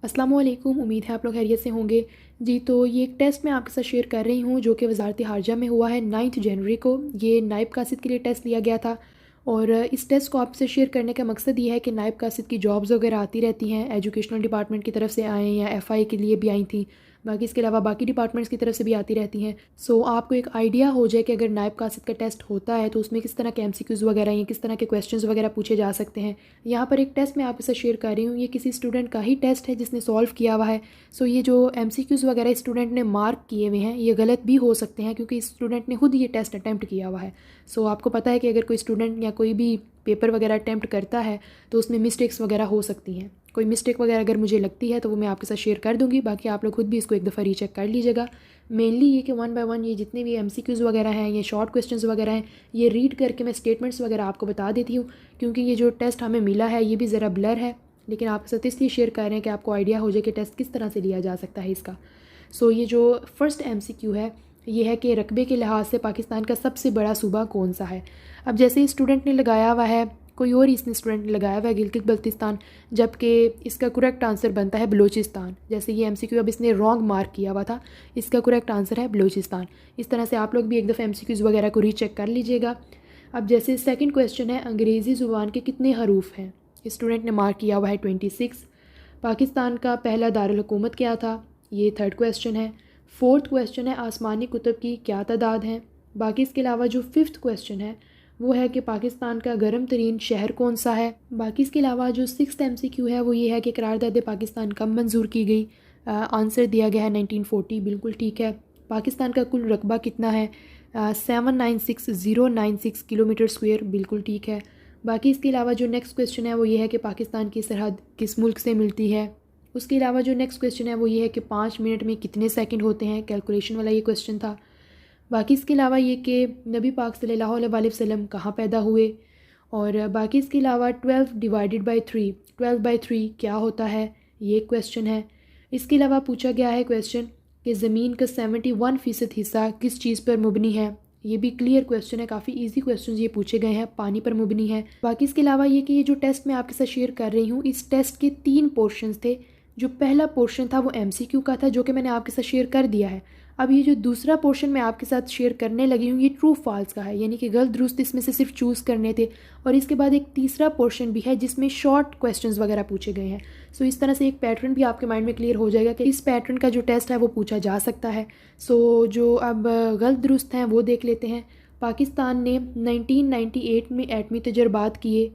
अस्सलामुअलैकुम। उम्मीद है आप लोग खैरियत से होंगे। जी, तो ये एक टेस्ट मैं आपके साथ शेयर कर रही हूँ जो कि वज़ारत ख़ारजा में हुआ है 9 जनवरी को। ये नायब कासिद के लिए टेस्ट लिया गया था और इस टेस्ट को आपसे शेयर करने का मकसद ये है कि नायब कासिद की जॉब्स वगैरह आती रहती हैं, एजुकेशनल डिपार्टमेंट की तरफ से आएँ या एफआई के लिए भी आई थी। बाकी इसके अलावा बाकी डिपार्टमेंट्स की तरफ से भी आती रहती हैं। सो आपको एक आइडिया हो जाए कि अगर नायब कासिद का टेस्ट होता है तो उसमें किस तरह के एमसीक्यूज़ वगैरह या किस तरह के क्वेश्चंस वगैरह पूछे जा सकते हैं। यहाँ पर एक टेस्ट मैं आपके साथ शेयर कर रही हूँ, ये किसी स्टूडेंट का ही टेस्ट है जिसने सॉल्व किया हुआ है। सो ये जो एमसीक्यूज़ वगैरह स्टूडेंट ने मार्क किए हुए हैं ये गलत भी हो सकते हैं क्योंकि स्टूडेंट ने खुद ये टेस्ट अटैम्प्ट किया हुआ है। सो आपको पता है कि अगर कोई स्टूडेंट या कोई भी पेपर वगैरह अटैम्प्ट करता है तो उसमें मिस्टेक्स वगैरह हो सकती हैं। कोई मिस्टेक वगैरह अगर मुझे लगती है तो वो मैं आपके साथ शेयर कर दूँगी। बाकी आप लोग खुद भी इसको एक दफ़ा रीचेक कर लीजिएगा। मेनली ये कि वन बाय वन ये जितने भी एमसीक्यूज़ वगैरह हैं, ये शॉर्ट क्वेश्चंस वगैरह हैं, ये रीड करके मैं स्टेटमेंट्स वगैरह आपको बता देती हूँ क्योंकि ये जो टेस्ट हमें मिला है ये भी ज़रा ब्लर है, लेकिन आपके साथ इसलिए शेयर कर रहे हैं कि आपको आइडिया हो जाए कि टेस्ट किस तरह से लिया जा सकता है इसका। सो ये जो फर्स्ट एमसीक्यू है ये है कि रकबे के लिहाज से पाकिस्तान का सबसे बड़ा सूबा कौन सा है। अब जैसे ही स्टूडेंट ने लगाया हुआ है, कोई और इसने स्टूडेंट ने लगाया हुआ है गिलगित बल्तिस्तान, जबकि इसका करेक्ट आंसर बनता है बलूचिस्तान। जैसे ये एमसीक्यू अब इसने रॉन्ग मार्क किया हुआ था, इसका करेक्ट आंसर है बलूचिस्तान। इस तरह से आप लोग भी एक दफ़ा एमसीक्यूज़ वगैरह को रीचेक कर लीजिएगा। अब जैसे सेकंड क्वेश्चन है, अंग्रेज़ी ज़ुबान के कितने हरूफ हैं। स्टूडेंट ने मार्क किया हुआ है 26। पाकिस्तान का पहला दारुल हुकूमत क्या था, ये थर्ड क्वेश्चन है। फोर्थ क्वेश्चन है, आसमानी कुतुब की क्या तादाद है। बाकी इसके अलावा जो फिफ्थ क्वेश्चन है वो है कि पाकिस्तान का गर्म तरीन शहर कौन सा है। बाकी इसके अलावा जो सिक्स्थ एमसीक्यू है वो ये है कि करारदाद पाकिस्तान कब मंजूर की गई। आंसर दिया गया है 1940, बिल्कुल ठीक है। पाकिस्तान का कुल रकबा कितना है, 796,096 किलोमीटर स्क्वायर, बिल्कुल ठीक है। बाकी इसके अलावा जो नेक्स्ट क्वेश्चन है वो ये है कि पाकिस्तान की सरहद किस मुल्क से मिलती है। उसके अलावा जो नेक्स्ट क्वेश्चन है वो ये है कि 5 मिनट में कितने सेकंड होते हैं, कैलकुलेशन वाला ये क्वेश्चन था। बाकी इसके अलावा ये कि नबी पाक सल्लल्लाहु अलैहि वसल्लम कहाँ पैदा हुए। और बाकी इसके अलावा 12 डिवाइडेड बाई 3, 12 बाई 3 क्या होता है, ये क्वेश्चन है। इसके अलावा पूछा गया है क्वेश्चन कि ज़मीन का 71% हिस्सा किस चीज़ पर मुबनी है। ये भी क्लियर क्वेश्चन है, काफ़ी इजी क्वेश्चन ये पूछे गए हैं, पानी पर मुबनी है। बाकी इसके अलावा ये कि ये जो टेस्ट मैं आपके साथ शेयर कर रही हूँ, इस टेस्ट के 3 पोर्शंस थे। जो पहला पोर्शन था वो एमसीक्यू का था जो कि मैंने आपके साथ शेयर कर दिया है। अब ये जो दूसरा पोर्शन मैं आपके साथ शेयर करने लगी हूँ ये ट्रू फॉल्स का है, यानी कि गलत दुरुस्त इसमें से सिर्फ चूज़ करने थे। और इसके बाद एक तीसरा पोर्शन भी है जिसमें शॉर्ट क्वेश्चंस वगैरह पूछे गए हैं। सो इस तरह से एक पैटर्न भी आपके माइंड में क्लियर हो जाएगा कि इस पैटर्न का जो टेस्ट है वो पूछा जा सकता है। सो जो अब गलत दुरुस्त हैं वो देख लेते हैं। पाकिस्तान ने 1998 में एटमी तजर्बात किए।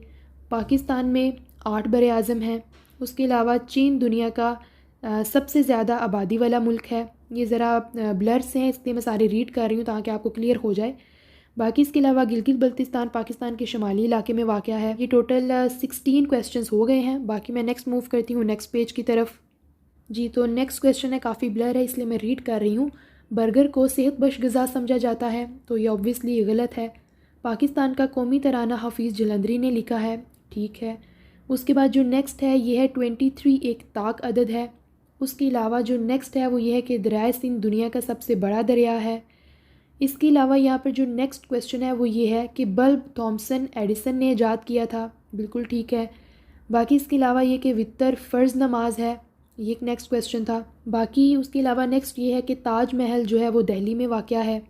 पाकिस्तान में 8 बर आज़म हैं। उसके अलावा चीन दुनिया का सबसे ज़्यादा आबादी वाला मुल्क है। ये ज़रा ब्लर्स हैं इसलिए मैं सारे रीड कर रही हूँ ताकि आपको क्लियर हो जाए। बाकी इसके अलावा गिलगित बल्तिस्तान पाकिस्तान के शुमाली इलाके में वाक़या है। ये टोटल 16 क्वेश्चंस हो गए हैं। बाकी मैं नेक्स्ट मूव करती हूँ नेक्स्ट पेज की तरफ। जी, तो नेक्स्ट क्वेश्चन है, काफ़ी ब्लर है इसलिए मैं रीड कर रही हूँ। बर्गर को सेहत बख्श ग़िज़ा समझा जाता है, तो ये ऑब्वियसली गलत है। पाकिस्तान का कौमी तराना हफीज़ जलंधरी ने लिखा है, ठीक है। उसके बाद जो नेक्स्ट है ये है 23 एक ताक अदद है। उसके अलावा जो नेक्स्ट है वो ये है कि दरियाए सिंध दुनिया का सबसे बड़ा दरिया है। इसके अलावा यहाँ पर जो नेक्स्ट क्वेश्चन है वो ये है कि बल्ब थॉमसन एडिसन ने ईजाद किया था, बिल्कुल ठीक है। बाकी इसके अलावा ये कि वितर फ़र्ज़ नमाज है, ये एक नेक्स्ट क्वेश्चन था। बाकी उसके अलावा नेक्स्ट ये है कि ताज महल जो है वो दिल्ली में वाक़या है।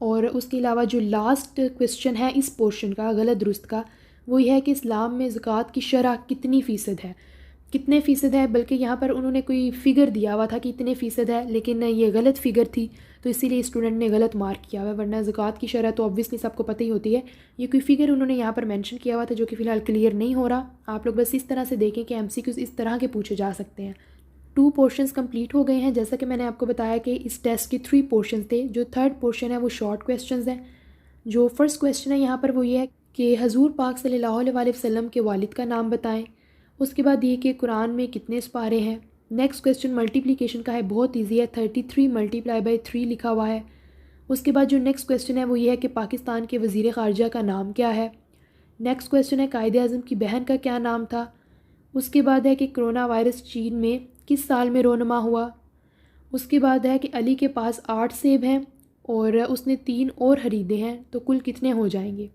और उसके अलावा जो लास्ट क्वेश्चन है इस पोर्शन का गलत दुरुस्त का वो ये है कि इस्लाम में ज़कात की शरह कितनी फ़ीसद है, कितने फ़ीसद है। बल्कि यहाँ पर उन्होंने कोई फ़िगर दिया हुआ था कि इतने फ़ीसद है, लेकिन ये गलत फ़िगर थी तो इसीलिए स्टूडेंट ने गलत मार्क किया हुआ है। वरना ज़कात की शरह तो ऑब्वियसली सबको पता ही होती है। ये कोई फ़िगर उन्होंने यहाँ पर मेंशन किया हुआ था जो कि फ़िलहाल क्लियर नहीं हो रहा। आप लोग बस इस तरह से देखें कि एमसीक्यूज़ इस तरह के पूछे जा सकते हैं। 2 पोर्शंस कंप्लीट हो गए हैं। जैसा कि मैंने आपको बताया कि इस टेस्ट के 3 पोर्शंस थे। जो थर्ड पोर्शन है वो शॉर्ट क्वेश्चंस हैं। जो फर्स्ट क्वेश्चन है यहाँ पर वो ये है कि हज़ूर पाक सल्लल्लाहु अलैहि वसल्लम के वालिद का नाम बताएं। उसके बाद ये कि कुरान में कितने सुपारे हैं। नेक्स्ट क्वेश्चन मल्टीप्लिकेशन का है, बहुत ईजी है, 33 मल्टीप्लाई बाई 3 लिखा हुआ है। उसके बाद जो नेक्स्ट क्वेश्चन है वो ये है कि पाकिस्तान के वज़ीर ख़ारजा का नाम क्या है। नेक्स्ट क्वेश्चन है कायदे आज़म की बहन का क्या नाम था। उसके बाद है कि कोरोना वायरस चीन में किस साल में रोनमा हुआ। उसके बाद है कि अली के पास 8 सेब हैं और उसने 3 और ख़रीदे हैं, तो कुल कितने हो जाएंगे।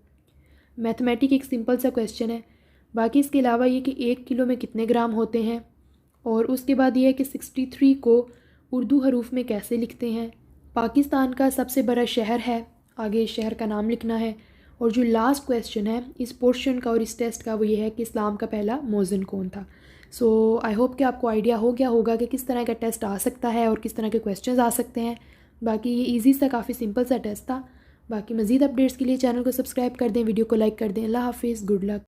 मैथमेटिक एक सिंपल सा क्वेश्चन है। बाकी इसके अलावा ये कि 1 किलो में कितने ग्राम होते हैं। और उसके बाद ये है कि 63 को उर्दू हरूफ में कैसे लिखते हैं। पाकिस्तान का सबसे बड़ा शहर है, आगे शहर का नाम लिखना है। और जो लास्ट क्वेश्चन है इस पोर्शन का और इस टेस्ट का वो ये है कि इस्लाम का पहला मौज़न कौन था। सो आई होप कि आपको आइडिया हो गया होगा कि किस तरह का टेस्ट आ सकता है और किस तरह के क्वेश्चंस आ सकते हैं। बाकी ये ईजी सा काफ़ी सिंपल सा टेस्ट था। बाकी मज़ीद अपडेट्स के लिए चैनल को सब्सक्राइब कर दें, वीडियो को लाइक कर दें। अल्लाह हाफिज़, गुड लक।